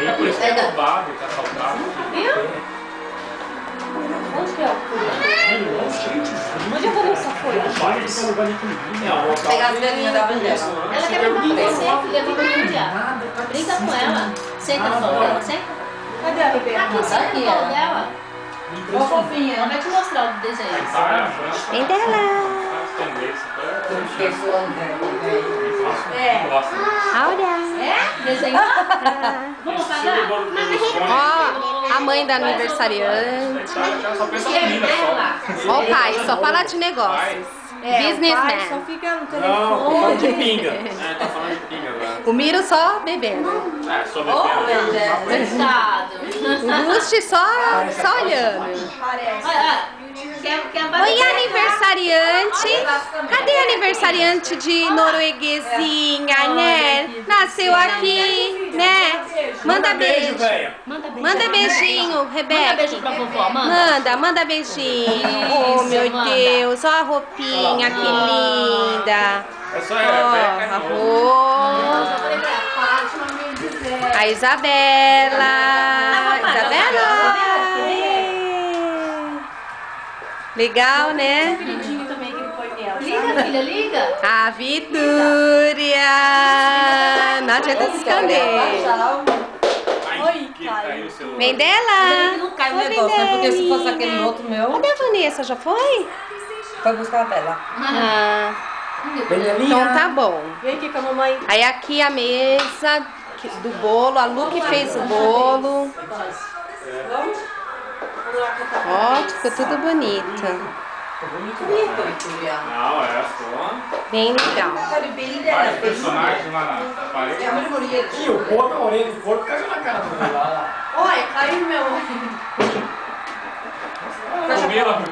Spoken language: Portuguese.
E por isso que é roubado, tá assaltado. Viu? Onde que é o onde a Vanessa foi? Pegar as galinhas da Vanessa. Ela quer brincar com você, filha, vamos brincar. Brinca com ela. Senta no colo dela, senta. Cadê a Ribeira? Aqui, senta no colo dela. Ô, fofinha. Ela vai te mostrar o desenho. Vem dela. Olha. É? Desenho? Vamos pagar? Ó, a mãe da aniversariante. Só pensa na menina só. Ó o pai, só fala de negócios. O pai só Businessman. fica no Não, tô telefone. falando de pinga. É, tá falando de pinga agora. O Miro só bebendo. É, só Oh, meu bebendo. Deus. Coitado. O Gusti só olhando. Parece. Olha, quer Oi, aniversariante. Cadê a aniversariante de norueguesinha, né? Nasceu aqui, né? Manda beijo. velho. Manda beijinho, Rebeca. Manda beijo pra vovó, manda. Manda beijinho. Oh, meu manda. Deus, ó a roupinha, que linda. É só Ó, ela, a roupa. A Isabela. Isabela. Legal, né? Bonitinho também que ele põe nela. Liga, filha, liga. A Vitúria. Não adianta se esconder. Oi, que Caio. caiu o celular. Vem dela. Não cai o Oi, negócio, né? Porque se fosse Vendelinha. aquele outro meu, Cadê a Vanessa? Já foi? foi buscar a vela. Ah, Benelinha. então tá bom. Vem aqui com a mamãe. Aí aqui a mesa do bolo, a Lu que fez o bolo. Vamos? Vamos lá cantar. Ó, ficou tudo bonito. Bonito, Vitória. Não, é só. Bem legal. Vários personagens lá na parede. E o porco, a orelha do porco caiu na cara do lá. Olha, caiu meu. Camila.